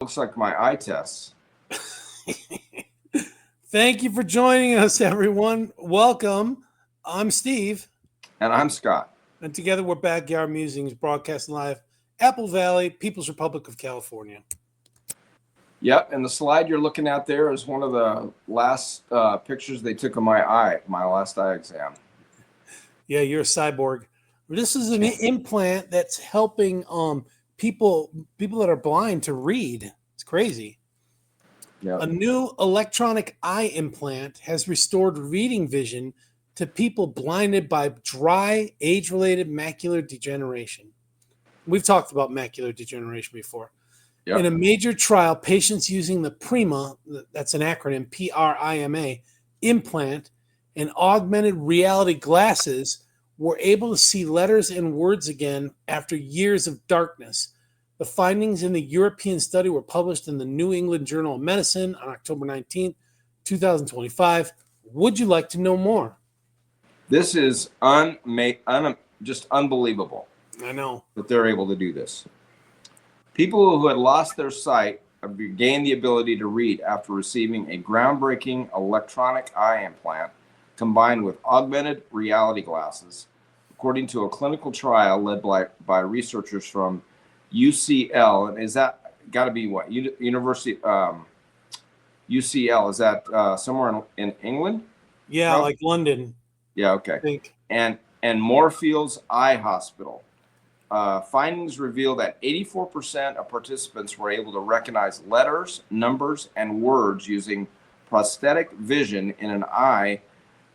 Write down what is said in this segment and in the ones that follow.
Looks like my eye tests. Thank you for joining us, everyone. Welcome. I'm Steve, And I'm Scott. and together we're Backyard Musings, broadcasting live, Apple Valley, People's Republic of California. Yep, and the slide you're looking at there is one of the last pictures they took of my eye, my last eye exam. Yeah, you're a cyborg. This is an implant that's helping people that are blind to read. It's crazy. Yep. A new electronic eye implant has restored reading vision to people blinded by dry, age-related macular degeneration. We've talked about macular degeneration before. Yep. In a major trial, patients using the PRIMA, that's an acronym, PRIMA, implant and augmented reality glasses were able to see letters and words again after years of darkness. The findings in the European study were published in the New England Journal of Medicine on October 19th, 2025. Would you like to know more? This is just unbelievable. I know. That they're able to do this. People who had lost their sight have regained the ability to read after receiving a groundbreaking electronic eye implant combined with augmented reality glasses, according to a clinical trial led by researchers from UCL. And is that got to be what? University UCL, is that somewhere in England? Yeah, Probably? like London. Yeah, okay. I think. And Moorfields Eye Hospital. Findings reveal that 84% of participants were able to recognize letters, numbers, and words using prosthetic vision in an eye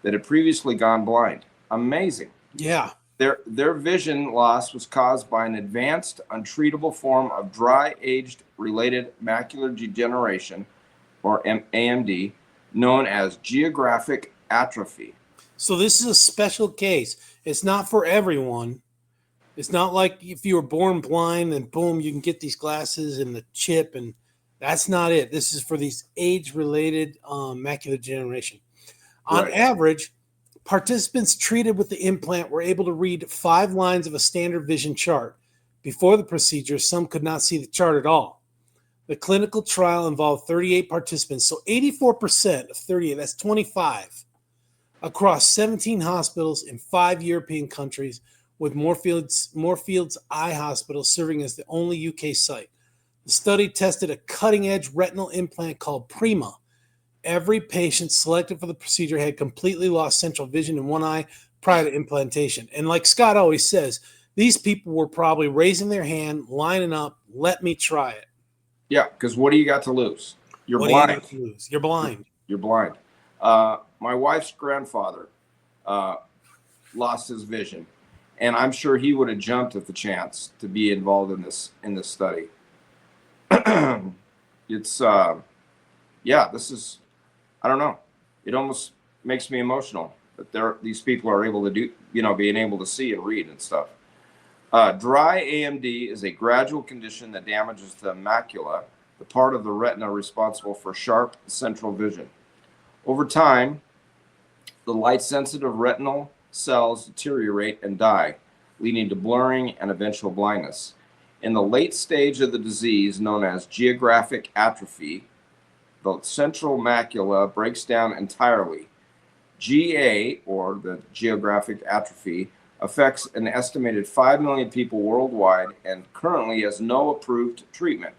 that had previously gone blind. Amazing. Yeah. Their vision loss was caused by an advanced, untreatable form of dry age-related macular degeneration, or AMD, known as geographic atrophy. So this is a special case. It's not for everyone. It's not like if you were born blind and boom, you can get these glasses and the chip, and that's not it. This is for these age-related macular degeneration. On average, participants treated with the implant were able to read 5 lines of a standard vision chart. Before the procedure, some could not see the chart at all. The clinical trial involved 38 participants, so 84% of 38, that's 25, across 17 hospitals in 5 European countries, with Moorfields Eye Hospital serving as the only UK site. The study tested a cutting-edge retinal implant called PRIMA. Every patient selected for the procedure had completely lost central vision in one eye prior to implantation. And like Scott always says, these people were probably raising their hand, lining up, let me try it. Yeah, because what do you got to lose? You're What blind. do you got to lose? You're blind. You're blind. My wife's grandfather lost his vision, and I'm sure he would have jumped at the chance to be involved in this study. It's this is, I don't know. It almost makes me emotional that these people are able to do, being able to see and read and stuff. Dry AMD is a gradual condition that damages the macula, the part of the retina responsible for sharp central vision. Over time, the light-sensitive retinal cells deteriorate and die, leading to blurring and eventual blindness. In the late stage of the disease, known as geographic atrophy, the central macula breaks down entirely. GA, or the geographic atrophy, affects an estimated 5 million people worldwide and currently has no approved treatment.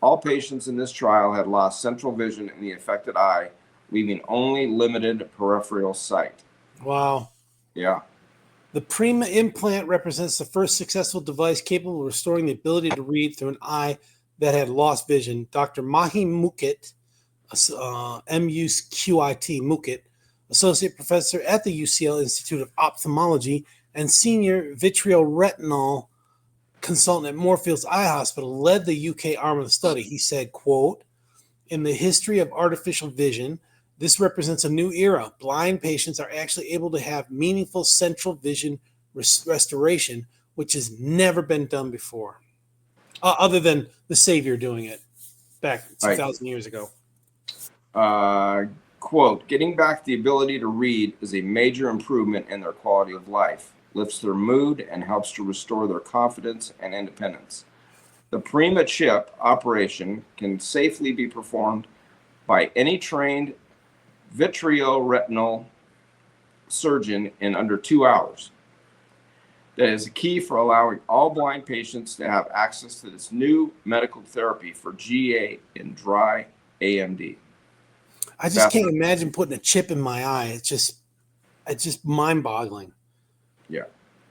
All patients in this trial had lost central vision in the affected eye, leaving only limited peripheral sight. Wow. Yeah. The PRIMA implant represents the first successful device capable of restoring the ability to read through an eye that had lost vision. Dr. Mahi Mukit, M-U-Q-I-T, Mukit, associate professor at the UCL Institute of Ophthalmology and senior vitreoretinal consultant at Moorfields Eye Hospital, led the UK arm of the study. He said, quote, "In the history of artificial vision, this represents a new era. Blind patients are actually able to have meaningful central vision restoration, which has never been done before, other than the Savior doing it back 2,000 years ago." Quote, "Getting back the ability to read is a major improvement in their quality of life, lifts their mood, and helps to restore their confidence and independence. The PRIMA chip operation can safely be performed by any trained vitreoretinal surgeon in under 2 hours. That is a key for allowing all blind patients to have access to this new medical therapy for GA and dry AMD. I just can't imagine putting a chip in my eye. It's just mind-boggling. Yeah.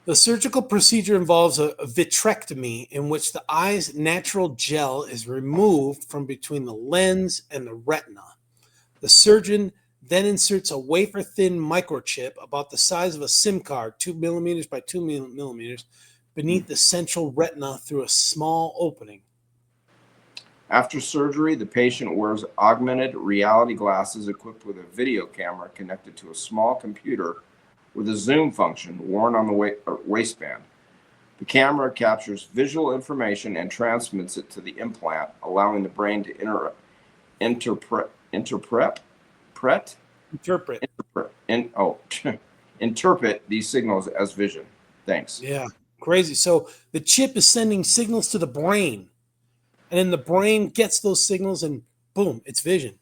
The surgical procedure involves a vitrectomy in which the eye's natural gel is removed from between the lens and the retina. The surgeon then inserts a wafer-thin microchip about the size of a SIM card, 2 millimeters by 2 millimeters, beneath the central retina through a small opening. After surgery, the patient wears augmented reality glasses equipped with a video camera connected to a small computer with a zoom function worn on the waistband. The camera captures visual information and transmits it to the implant, allowing the brain to interpret these signals as vision. Thanks. Yeah, crazy. So the chip is sending signals to the brain, and then the brain gets those signals, and boom, it's vision.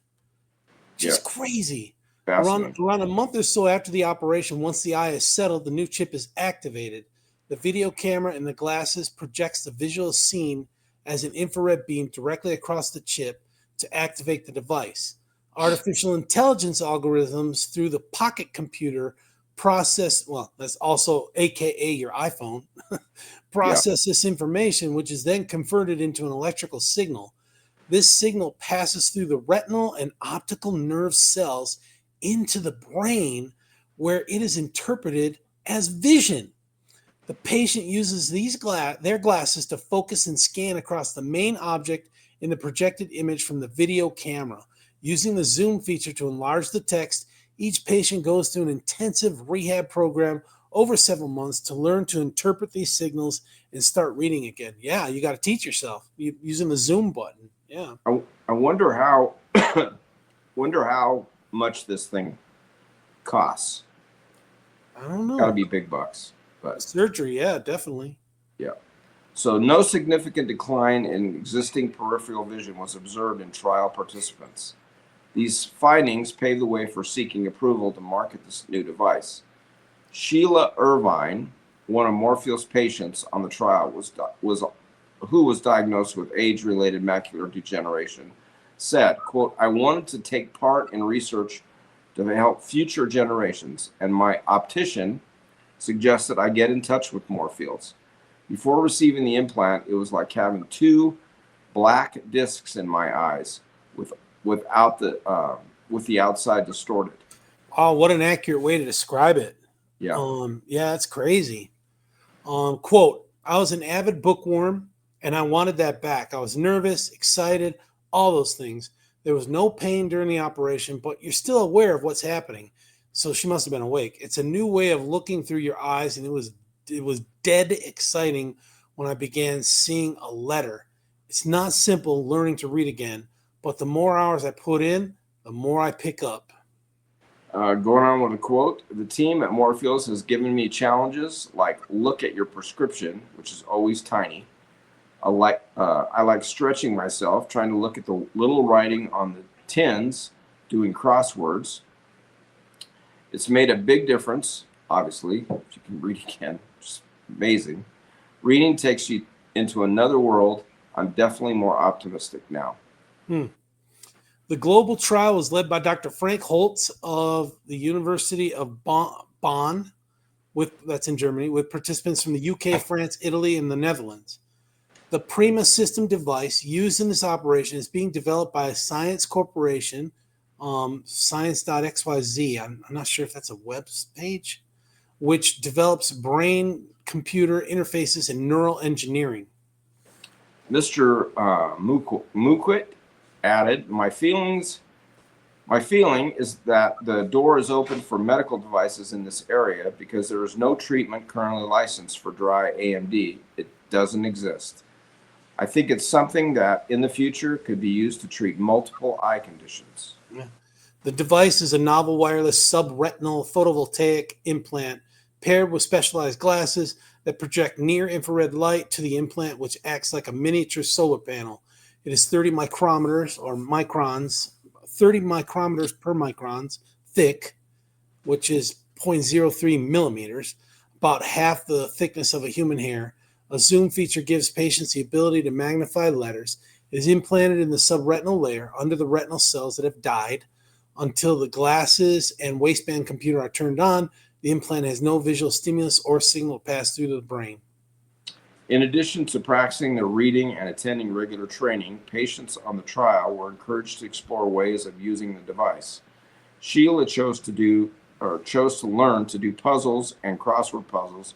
Just crazy. Around a month or so after the operation, once the eye is settled, the new chip is activated. The video camera in the glasses projects the visual scene as an infrared beam directly across the chip to activate the device. Artificial intelligence algorithms through the pocket computer that's also AKA your iPhone, process this information, which is then converted into an electrical signal. This signal passes through the retinal and optical nerve cells into the brain, where it is interpreted as vision. The patient uses their glasses to focus and scan across the main object in the projected image from the video camera. Using the zoom feature to enlarge the text, each patient goes through an intensive rehab program over several months to learn to interpret these signals and start reading again. Yeah, you got to teach yourself using the zoom button. Yeah. I wonder how much this thing costs. I don't know. Got to be big bucks. But surgery, yeah, definitely. Yeah. So no significant decline in existing peripheral vision was observed in trial participants. These findings paved the way for seeking approval to market this new device. Sheila Irvine, one of Morphew's patients on the trial, who was diagnosed with age-related macular degeneration, said, quote, "I wanted to take part in research to help future generations, and my optician suggested I get in touch with Morphew's. Before receiving the implant, it was like having two black discs in my eyes with the outside distorted." Oh, what an accurate way to describe it. Yeah. Yeah, it's crazy. Quote, "I was an avid bookworm and I wanted that back. I was nervous, excited, all those things. There was no pain during the operation, but you're still aware of what's happening." So she must have been awake. "It's a new way of looking through your eyes, and it was dead exciting when I began seeing a letter. It's not simple learning to read again, but the more hours I put in, the more I pick up." Going on with a quote, "The team at Morphew's has given me challenges like look at your prescription, which is always tiny. I like stretching myself, trying to look at the little writing on the tins, doing crosswords. It's made a big difference, obviously, if you can read again, it's amazing. Reading takes you into another world. I'm definitely more optimistic now." The global trial was led by Dr. Frank Holtz of the University of Bonn, that's in Germany, with participants from the UK, France, Italy, and the Netherlands. The PRIMA system device used in this operation is being developed by a science corporation, science.xyz. I'm not sure if that's a web page, which develops brain-computer interfaces and neural engineering. Mr. Mukwit added, my feeling is that the door is open for medical devices in this area because there is no treatment currently licensed for dry AMD. It doesn't exist. I think it's something that in the future could be used to treat multiple eye conditions." Yeah. The device is a novel wireless subretinal photovoltaic implant paired with specialized glasses that project near infrared light to the implant, which acts like a miniature solar panel. It is 30 micrometers or microns, 30 micrometers per microns thick, which is 0.03 millimeters, about half the thickness of a human hair. A zoom feature gives patients the ability to magnify letters. It is implanted in the subretinal layer under the retinal cells that have died. Until the glasses and waistband computer are turned on, the implant has no visual stimulus or signal pass through to the brain. In addition to practicing their reading and attending regular training, patients on the trial were encouraged to explore ways of using the device. Sheila chose to learn to do puzzles and crossword puzzles,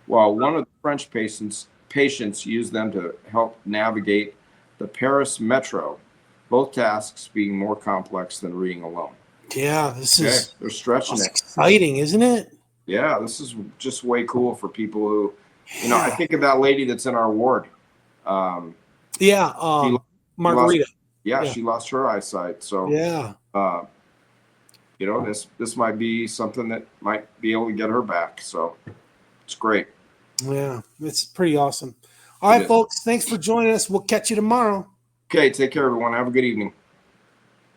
while one of the French patients used them to help navigate the Paris metro, both tasks being more complex than reading alone. Yeah, this is They're stretching it. exciting, isn't it? Yeah, this is just way cool for people who, I think of that lady that's in our ward. Margarita. She lost her eyesight. So, yeah, this might be something that might be able to get her back. So it's great. Yeah, it's pretty awesome. All right, folks, thanks for joining us. We'll catch you tomorrow. Okay, take care, everyone. Have a good evening.